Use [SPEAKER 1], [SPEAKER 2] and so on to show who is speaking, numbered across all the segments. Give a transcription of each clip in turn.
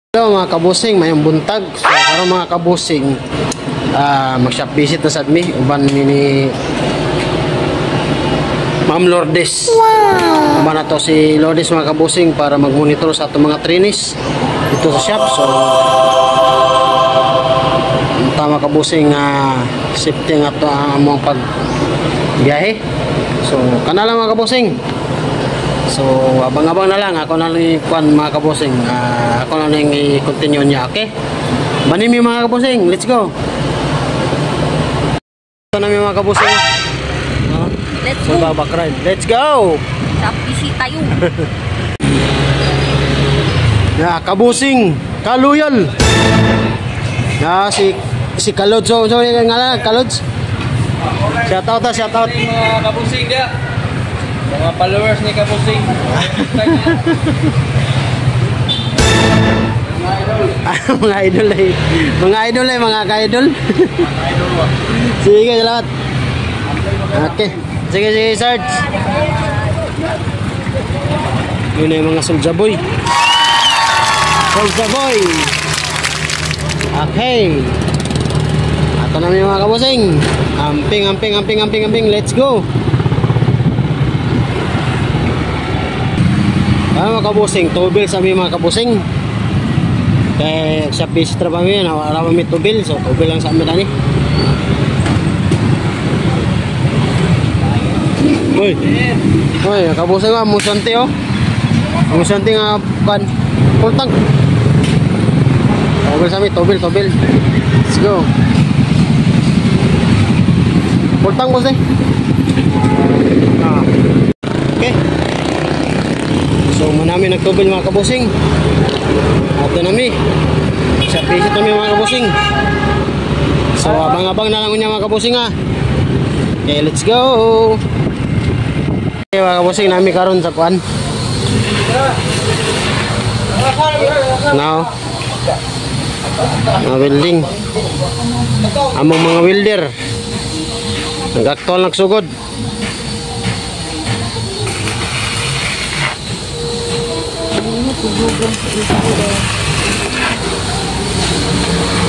[SPEAKER 1] Hello mga kabusing, mayong buntag. So karon mga kabusing, mag-shop visit na sad mi uban ni Ma'am Lourdes. Wow. Uban na to si Lourdes mga kabusing para mag-monitor sa atong mga trainees dito sa shop. So tama kabusing safety nga to ang among pagbiyahe. So kana lang mga kabusing. So abang-abang na lang ako na lang kuan mga kabusing. Ako na lang i-continue niya, okay? Manimi mga kabusing, let's go. Ito na mga kabusing.
[SPEAKER 2] Let's go.
[SPEAKER 1] Let's go.
[SPEAKER 2] Tapisi tayo.
[SPEAKER 1] Ya, kabusing, kaluyal. Ya, si Kalods, so ngala Kalods. Shout out.
[SPEAKER 3] Mga kabusing dia. Mga followers ni kabusing.
[SPEAKER 1] Mga idol ay. Mga ka-idol. Sige, salamat. Okay. Sige, search. Yun ay mga Soulja Boy. Okay. Ato na mga kabusing. Amping. Let's go. Mga kabusing, tubil sa mga kabusing. Kaya sa base trabaho yan, wala may tubil. So tubil lang sa amin ani. Uy, kabusing nga, musanti oh. Musanti nga pan. Pultang. Tubil sa amin, tubil. Let's go. Pultang boss eh. Okay. So manami nagtubil mga kabusing. Ato nami. Sa visit nami mga kabusing. So abang-abang na lang niya mga kabusing ha. Okay, let's go. Okay mga kabusing, nami karon sa kuan. Now mga welding. Among mga welder nag-actual nagsugod.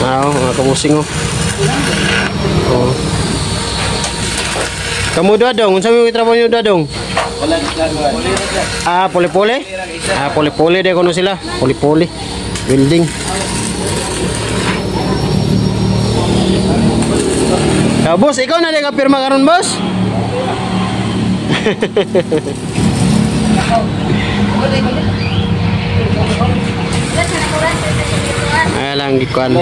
[SPEAKER 1] Mga kabusing oh. Kamu dadong, unsa may trabaho niyo dadong? Poli-poli? Poli-poli de kuno sila. Poli-poli. Welding. Boss, ikaw na di ka pirma karon, boss? Ay lang gikuan.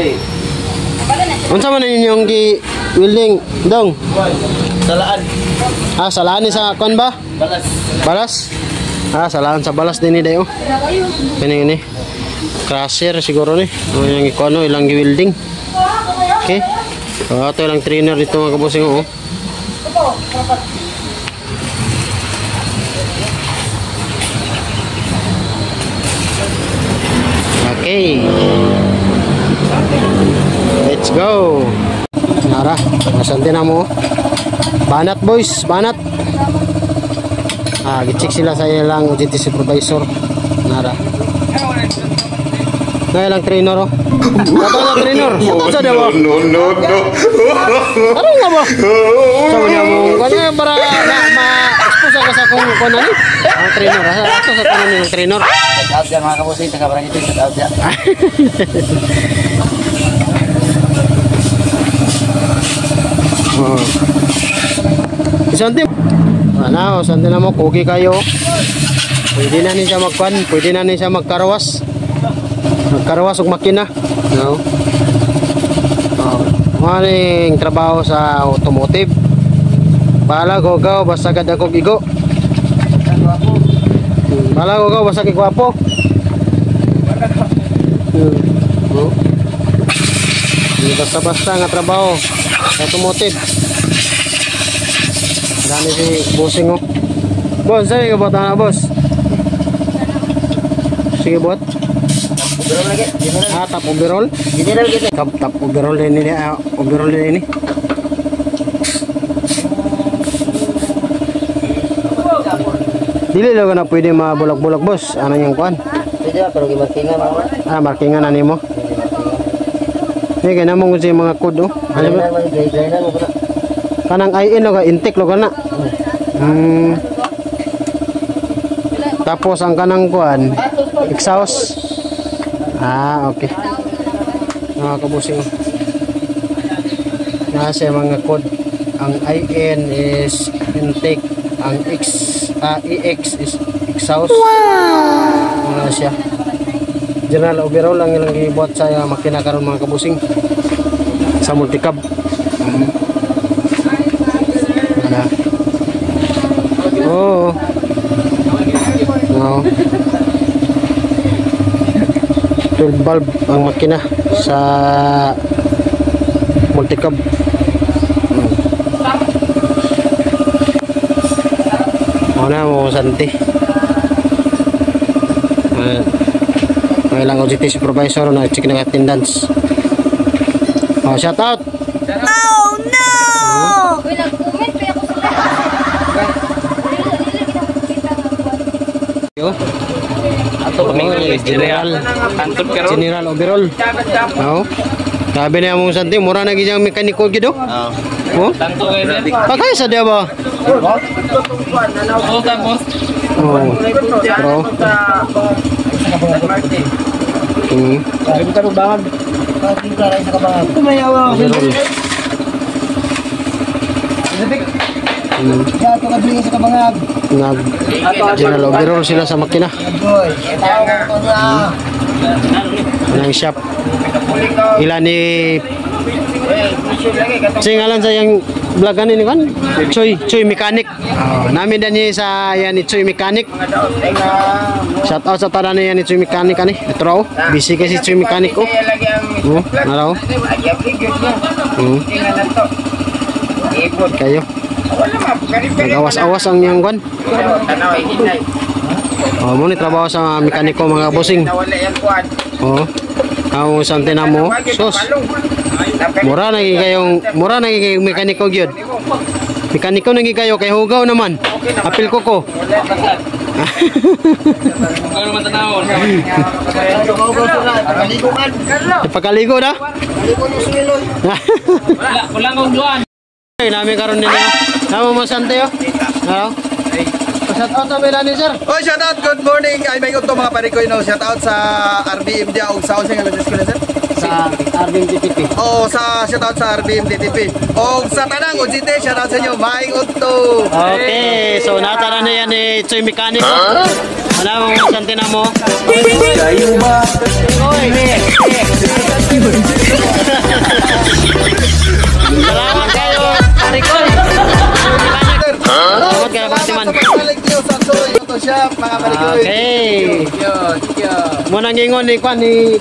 [SPEAKER 1] Unsa man ninyong gi welding dong?
[SPEAKER 3] Salaan.
[SPEAKER 1] Salaan ni sa kuan ba? Balas. Salaan sa balas din ni dayo. Kani. Crusher siguro ni. Yung gikuan no ilang gi welding. Okay. Ito lang trainer dito mga kabusing oh. Okay. Let's go. Nara, masanti na mo. Banat boys, banat. Gicheck sila sa ilang GT supervisor. Nara. Na ilang trainer oh. Kato na trainer. Sa daw. No. Ano nga ba? Sa niya mo. Kanya para ma-expose ka sa kung ano ni. Ang trainer. Ato sa tanan ng trainer.
[SPEAKER 3] Shout out yan mga kabusing, taga-barang ito, shout out yan.
[SPEAKER 1] Santi na mo, kugi kayo. Pwede na niya magpan, pwede na niya magkarawas. Magkarawas og makina. No. Maring trabaho sa automotive. Bala ko basta gad ako gigo. Bala ko basta kigwapo. Basta nga trabaho sa automotive. Dami si bossing oh. Boss, saan yung bota na boss? Sige bot.
[SPEAKER 3] Overall lagi.
[SPEAKER 1] Top overall?
[SPEAKER 3] General gitu.
[SPEAKER 1] Top overall din ini. Overall din ini. Dili lang na pwede mabulag-bulag boss. Ano yung kuan?
[SPEAKER 4] Pwede ba, pero gimarkingan mo.
[SPEAKER 1] Markingan na nimo. Hey, kaya naman kung siya mga code oh. Ano ba?
[SPEAKER 4] Grinder mo pala.
[SPEAKER 1] Kanang IN o ka, intake lo ka na. Tapos ang kanang kuan, exhaust. Okay. Mga kabusing. Nasa mga code. Ang IN is intake. Ang EX is exhaust. Wow! Siya. General overall lang ilang gibuhat sa makina karon mga kabusing. Sa multicab. Oh. No. 12 bulb ang makina sa multicab. Mana mo santi. May lang OJT supervisor na check ng attendance. Shout out.
[SPEAKER 2] Oh no! Uy, nag-comment pa ako sa
[SPEAKER 1] Yo.
[SPEAKER 3] Ato
[SPEAKER 1] General.
[SPEAKER 3] Antod karon.
[SPEAKER 1] General overall. No. Sabi niya mong santi, mura na giyang mekaniko gido. Oh.
[SPEAKER 3] Tanto kayo din.
[SPEAKER 1] Pakay sa dia ba?
[SPEAKER 3] Oo, tapos.
[SPEAKER 1] Oh. Pro.
[SPEAKER 4] Sabi ka bangag. Pati ka rin sa kabangag. Kumayawa.
[SPEAKER 1] Overall.
[SPEAKER 4] Ya, ito ka sa kabangag.
[SPEAKER 1] Nag general overall sila sa makina.
[SPEAKER 4] Boy, tao ko na.
[SPEAKER 1] Ng shop. Ilan ni singalan sa yung vlogan ini kan? Choy Mechanic. Namin dan niya sa yan ni Choy Mechanic. Shout out sa tanan niya ni Choy Mechanic ani. Ito raw. Busy kasi Choy Mechanic ko. Naraw. Kayo. Nag-awas-awas ang niyang kwan. Mo ni trabaho sa mekaniko mga bossing. Ang sante na mo. Sus. Mura na kayong mekaniko gyud. Mekaniko nang kayo kay hugaw naman. Apil ko ko.
[SPEAKER 3] Ano man tanawon?
[SPEAKER 1] Pagkaligo na?
[SPEAKER 3] Wala kong duan.
[SPEAKER 1] Nami karon din niya. Namo mo sante yo. Hello. Shout out sa Melanie sir.
[SPEAKER 5] Oh, shout out, good morning. Ay may to mga parikoy no. Shout out sa RBM dia og sa usay nga school sir.
[SPEAKER 1] Sa RBM TTP.
[SPEAKER 5] Oh, shout out sa RBM TTP. Og sa tanang OJT, shout out sa inyo. Maing udto.
[SPEAKER 1] Okay, so natara na yan ni Choy Mechanic. Ano mo sante na mo?
[SPEAKER 5] Kayo ba?
[SPEAKER 1] Oy. Salamat kayo. Parikoy. Salamat kayo Batiman.
[SPEAKER 5] Balik niyo sa Soy Photoshop mga parikoy.
[SPEAKER 1] Okay.
[SPEAKER 5] Yo.
[SPEAKER 1] Muna ngingon ni Kwan ni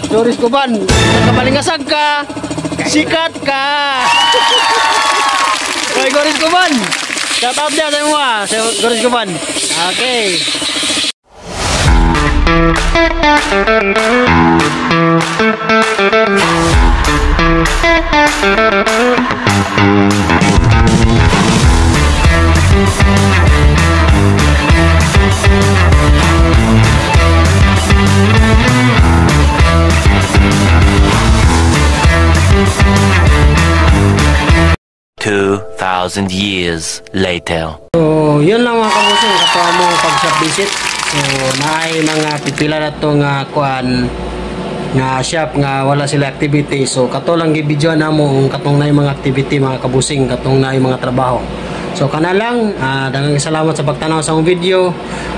[SPEAKER 1] Doris Kuban. Kapalingasag ka. Sikat ka. Oy, Doris Kuban. Shout out dia sa mga. Sa Doris Kuban. Okay.
[SPEAKER 6] Thousand years later.
[SPEAKER 1] So, yun lang mga kabusing kato mo pag-shop visit. So, naay mga pipila na to nga kuan nga shop nga wala sila activity. So, kato lang gi-video na mo katong naay mga activity mga kabusing, katong naay mga trabaho. So, kana lang, daghang salamat sa pagtanaw sa akong video.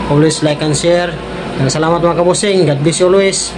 [SPEAKER 1] Always like and share. Daghang salamat mga kabusing. God bless you always.